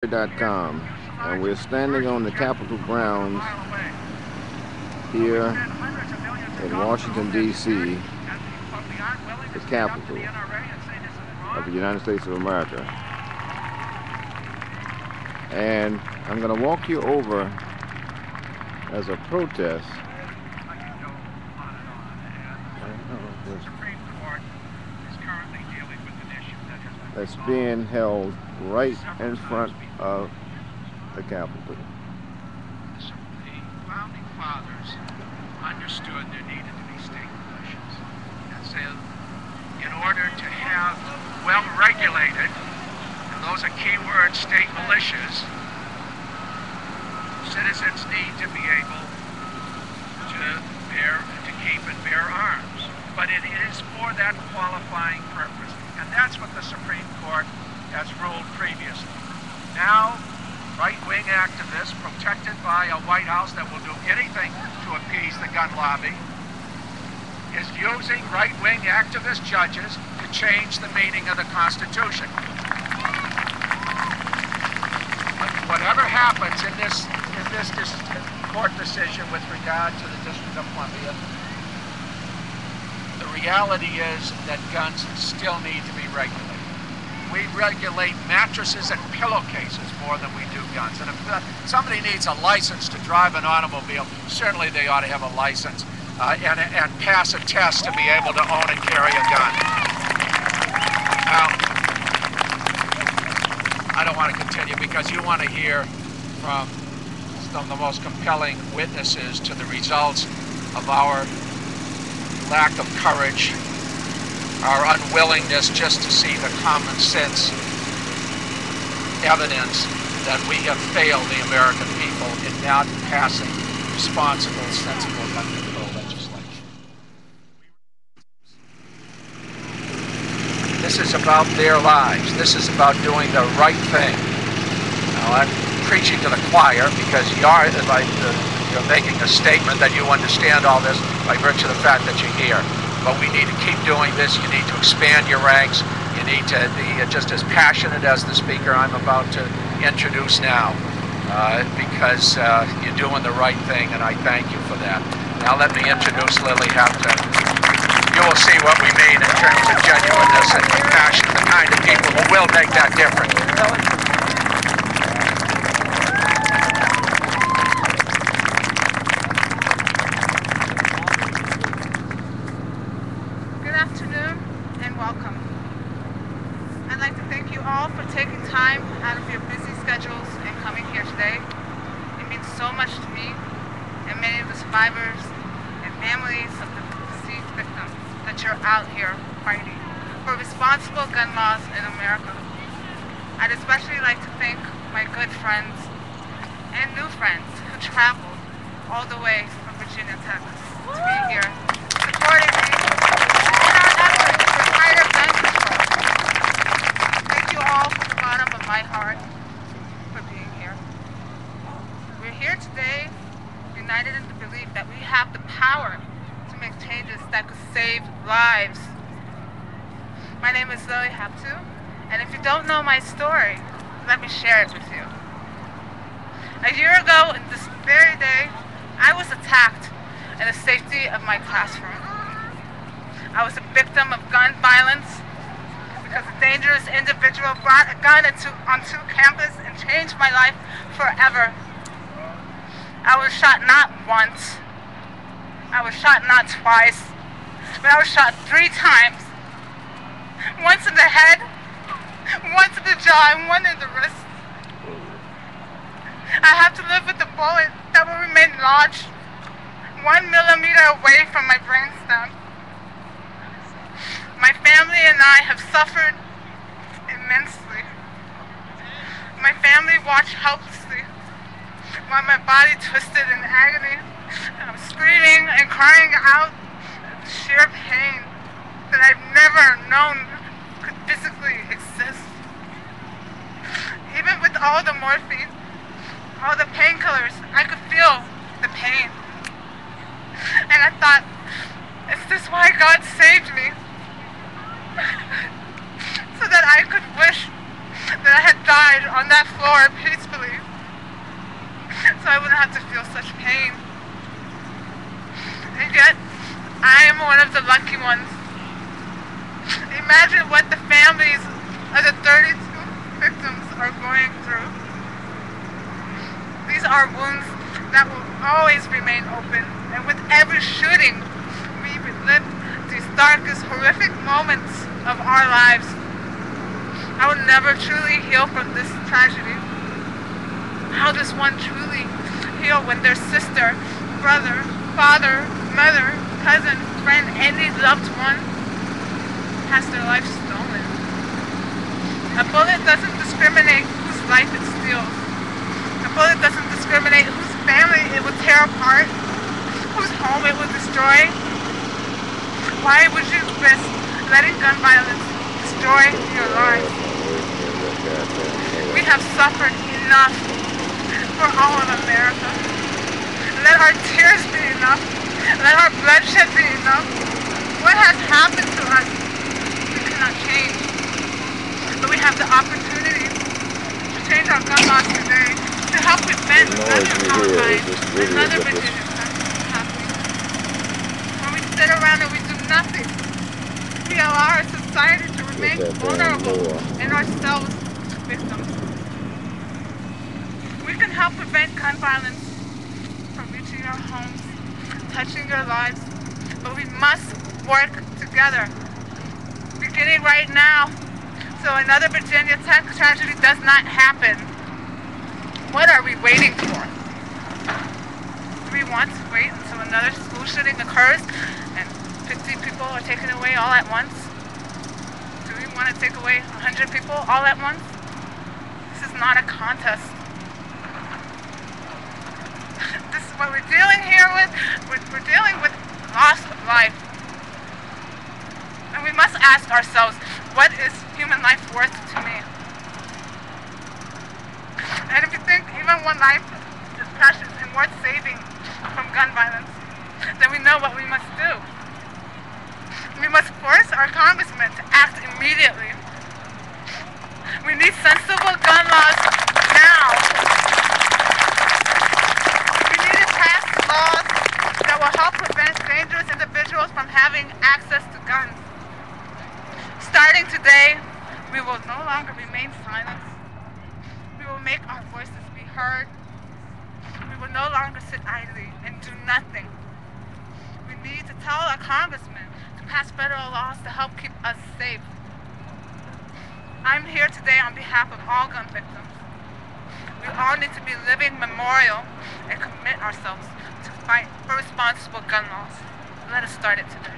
Com, and we're standing on the Capitol grounds here in Washington, D.C., the capital of the United States of America. And I'm going to walk you over as a protest that's being held right in front of the Capitol. The founding fathers understood there needed to be state militias. And so in order to have well-regulated, and those are key words, state militias, citizens need to be able to keep and bear arms. But it is for that qualifying purpose. And that's what the Supreme Court has ruled previously. Now, right-wing activists protected by a White House that will do anything to appease the gun lobby is using right-wing activist judges to change the meaning of the Constitution. But whatever happens in this court decision with regard to the District of Columbia, the reality is that guns still need to be regulated. We regulate mattresses and pillowcases more than we do guns. And if somebody needs a license to drive an automobile, certainly they ought to have a license and pass a test to be able to own and carry a gun. Now, I don't want to continue because you want to hear from some of the most compelling witnesses to the results of our lack of courage, our unwillingness just to see the common sense evidence that we have failed the American people in not passing responsible, sensible gun control legislation. This is about their lives. This is about doing the right thing. Now, I'm preaching to the choir because you're making a statement that you understand all this by virtue of the fact that you're here. But we need to keep doing this. You need to expand your ranks. You need to be just as passionate as the speaker I'm about to introduce now, because you're doing the right thing, and I thank you for that. Now let me introduce Lily Hampton. You will see what we mean in terms of genuineness and compassion, the kind of people who will make that difference. Time out of your busy schedules and coming here today. It means so much to me and many of the survivors and families of the deceased victims that you're out here fighting for responsible gun laws in America. I'd especially like to thank my good friends and new friends who traveled all the way from Virginia, Texas to be here supporting me in our efforts for tighter gun control. Thank you all from the bottom of my heart for being here. We're here today united in the belief that we have the power to make changes that could save lives. My name is Lily Haptu, and if you don't know my story, let me share it with you. A year ago, in this very day, I was attacked in the safety of my classroom. I was a victim of gun violence because a dangerous individual brought a gun onto campus and changed my life forever. I was shot not once, I was shot not twice, but I was shot 3 times. Once in the head, once in the jaw, and one in the wrist. I have to live with the bullet that will remain lodged 1 millimeter away from my brainstem. My family and I have suffered immensely. My family watched helplessly while my body twisted in agony. I was screaming and crying out the sheer pain that I've never known could physically exist. Even with all the morphine, all the painkillers, I could feel the pain. And I thought, is this why God saved me? So that I could wish that I had died on that floor peacefully, so I wouldn't have to feel such pain. And yet, I am one of the lucky ones. Imagine what the families of the 32 victims are going through. These are wounds that will always remain open, and with every shooting, we relive these darkest, horrific moments of our lives. I will never truly heal from this tragedy. How does one truly heal when their sister, brother, father, mother, cousin, friend, any loved one has their life stolen? A bullet doesn't discriminate whose life it steals. A bullet doesn't discriminate whose family it will tear apart, whose home it will destroy. Why would you risk letting gun violence destroy your life? We have suffered enough for all of America. Let our tears be enough. Let our bloodshed be enough. What has happened to us, we cannot change. But we have the opportunity to change our gun laws today to help prevent another Columbine, another Virginia from happening. When we sit around and we do nothing, we allow our society to remain vulnerable and ourselves victims. We can help prevent gun violence from reaching our homes, touching your lives, but we must work together, beginning right now, so another Virginia Tech tragedy does not happen. What are we waiting for? Do we want to wait until another school shooting occurs and 50 people are taken away all at once? Do we want to take away 100 people all at once? This is not a contest. This is what we're dealing here with. We're dealing with loss of life. And we must ask ourselves, what is human life worth to me? And if you think even one life is precious and worth saving from gun violence, then we know what we must do. We must force our congressmen to act immediately. We need sensible gun laws now. We need to pass laws that will help prevent dangerous individuals from having access to guns. Starting today, we will no longer remain silent. We will make our voices be heard. We will no longer sit idly and do nothing. We need to tell our congressmen to pass federal laws to help keep us safe. I'm here today on behalf of all gun victims. We all need to be living memorial and commit ourselves to fight for responsible gun laws. Let us start it today.